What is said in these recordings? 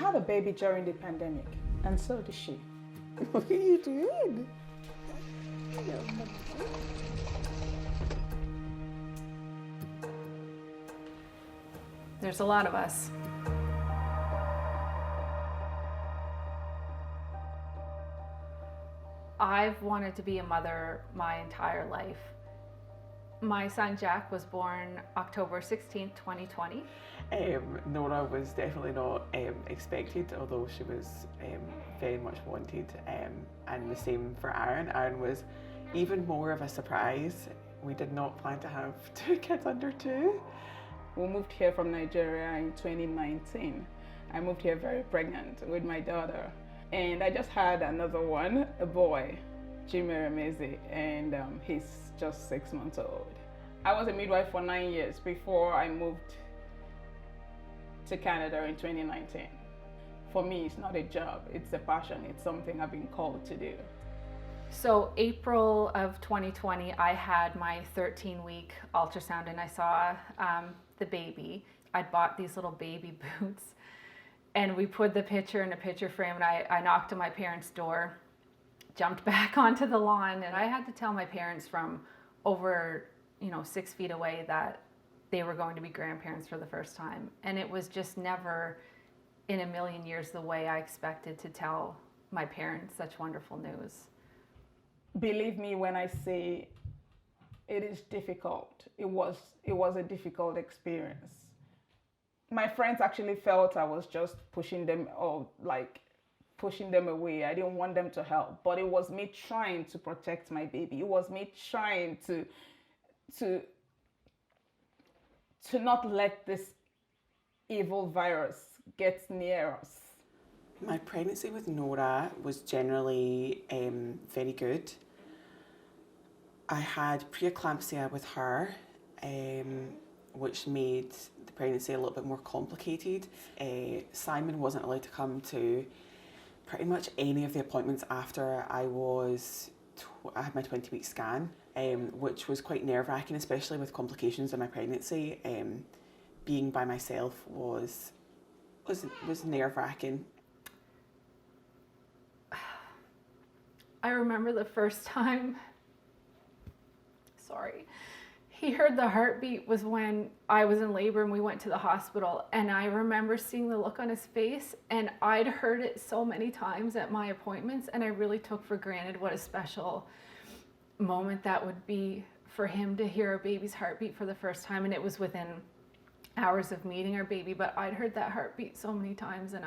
had a baby during the pandemic, and so did she. What are you doing? There's a lot of us. I've wanted to be a mother my entire life. My son Jack was born October 16th, 2020. Nora was definitely not expected, although she was very much wanted, and the same for Aaron. Aaron was even more of a surprise. We did not plan to have 2 kids under 2. We moved here from Nigeria in 2019. I moved here very pregnant with my daughter. And I just had another one, a boy, Jimmy Ramezi, and he's just 6 months old. I was a midwife for 9 years before I moved to Canada in 2019. For me, it's not a job, it's a passion, it's something I've been called to do. So April of 2020, I had my 13-week ultrasound and I saw the baby. I'd bought these little baby boots and we put the picture in a picture frame and I knocked on my parents' door, jumped back onto the lawn, and I had to tell my parents from over 6 feet away that they were going to be grandparents for the first time. And it was just never in a million years the way I expected to tell my parents such wonderful news. Believe me when I say it is difficult. It was a difficult experience. My friends actually felt I was just pushing them away. I didn't want them to help, but it was me trying to protect my baby. It was me trying to not let this evil virus get near us. My pregnancy with Nora was generally very good. I had preeclampsia with her, which made the pregnancy a little bit more complicated. Simon wasn't allowed to come to pretty much any of the appointments after I had my 20-week scan, which was quite nerve-wracking, especially with complications in my pregnancy. Being by myself was nerve-wracking. I remember the first time, he heard the heartbeat was when I was in labor and we went to the hospital, and I remember seeing the look on his face, and I'd heard it so many times at my appointments, and I really took for granted what a special moment that would be for him to hear a baby's heartbeat for the first time. And it was within hours of meeting our baby, but I'd heard that heartbeat so many times, and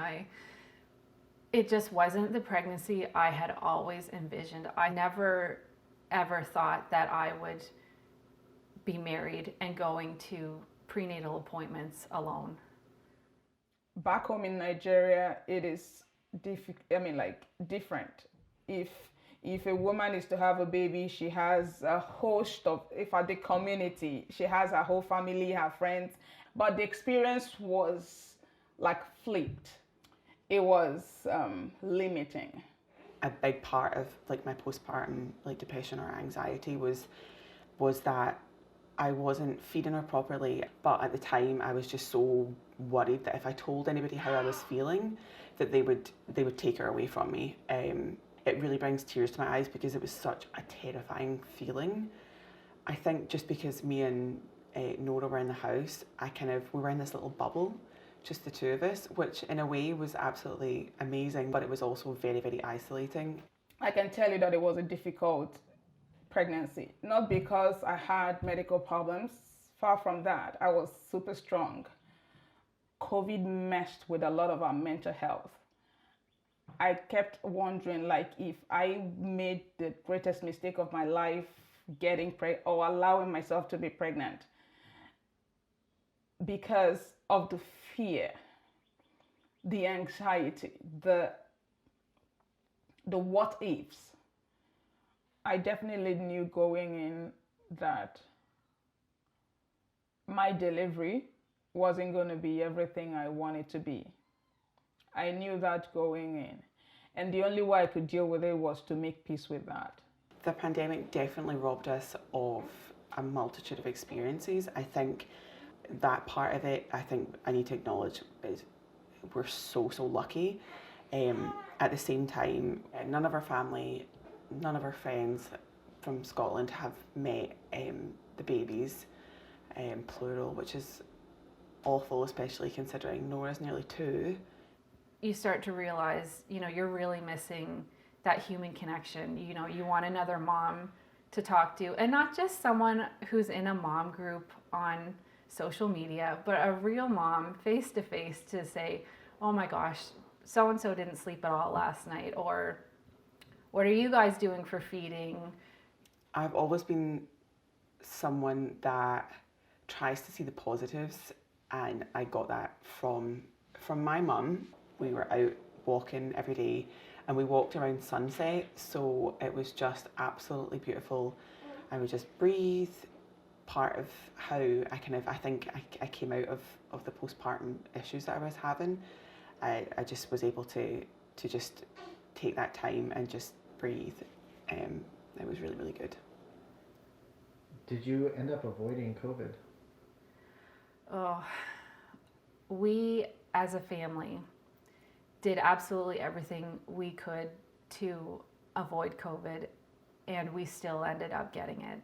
it just wasn't the pregnancy I had always envisioned. I never ever thought that I would be married and going to prenatal appointments alone. Back home in Nigeria, it is different. If a woman is to have a baby, she has a host of, the community, she has her whole family, her friends, but the experience was flipped. It was limiting. A big part of my postpartum depression or anxiety was that I wasn't feeding her properly, but at the time I was just so worried that if I told anybody how I was feeling, that they would take her away from me. It really brings tears to my eyes because it was such a terrifying feeling. I think just because me and Nora were in the house, we were in this little bubble, just the two of us, which in a way was absolutely amazing, but it was also very, very isolating. I can tell you that it was a difficult pregnancy, not because I had medical problems, far from that. I was super strong. COVID messed with a lot of our mental health. I kept wondering if I made the greatest mistake of my life getting pregnant or allowing myself to be pregnant, because of the fear, the anxiety, the what ifs. I definitely knew going in that my delivery wasn't going to be everything I wanted to be. I knew that going in. And the only way I could deal with it was to make peace with that. The pandemic definitely robbed us of a multitude of experiences. I think that part of it, I need to acknowledge, is we're so lucky. At the same time, none of our family, none of our friends from Scotland have met the babies, plural, which is awful, especially considering Nora's nearly 2. You start to realize, you're really missing that human connection. You want another mom to talk to, and not just someone who's in a mom group on social media, but a real mom face to face to say, oh my gosh, so and so didn't sleep at all last night, or what are you guys doing for feeding? I've always been someone that tries to see the positives, and I got that from my mum. We were out walking every day, and we walked around sunset, so it was just absolutely beautiful. I would just breathe. Part of how I think I came out of the postpartum issues that I was having, I just was able to just take that time and just breathe. It was really good. Did you end up avoiding COVID? Oh, we as a family did absolutely everything we could to avoid COVID, and we still ended up getting it.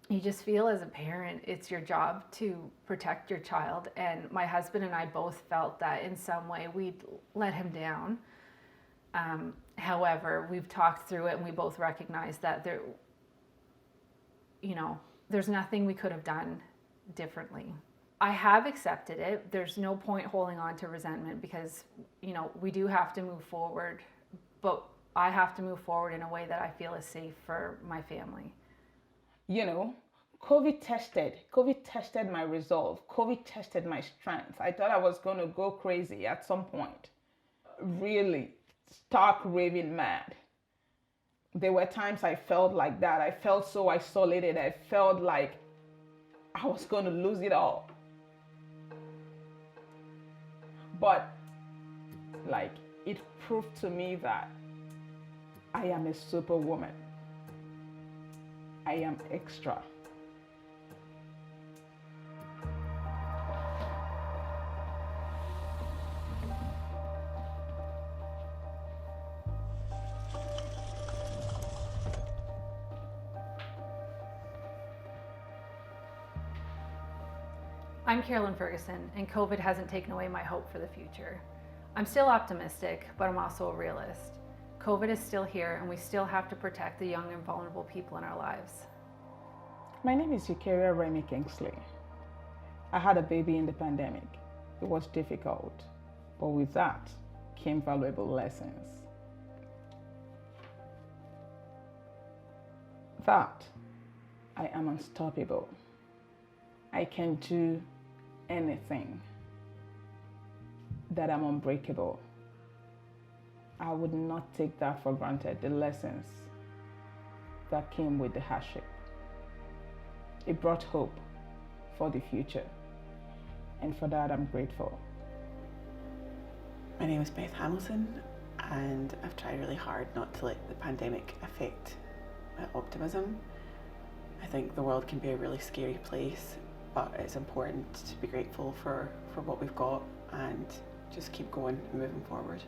You just feel as a parent, it's your job to protect your child. And my husband and I both felt that in some way we'd let him down. However, we've talked through it, and we both recognize that there's nothing we could have done differently. I have accepted it. There's no point holding on to resentment, because, we do have to move forward, but I have to move forward in a way that I feel is safe for my family. COVID tested my resolve. COVID tested my strength. I thought I was going to go crazy at some point. Really stark raving mad. There were times I felt like that. I felt so isolated. I felt like I was going to lose it all. But it proved to me that I am a superwoman. I am extra. I'm Carolyn Ferguson, and COVID hasn't taken away my hope for the future. I'm still optimistic, but I'm also a realist. COVID is still here, and we still have to protect the young and vulnerable people in our lives. My name is Eukaria Remy Kingsley. I had a baby in the pandemic. It was difficult, but with that came valuable lessons. That I am unstoppable. I can do anything. That I'm unbreakable. I would not take that for granted, the lessons that came with the hardship. It brought hope for the future, and for that I'm grateful. My name is Beth Hamilton, and I've tried really hard not to let the pandemic affect my optimism. I think the world can be a really scary place, but it's important to be grateful for what we've got and just keep going and moving forward.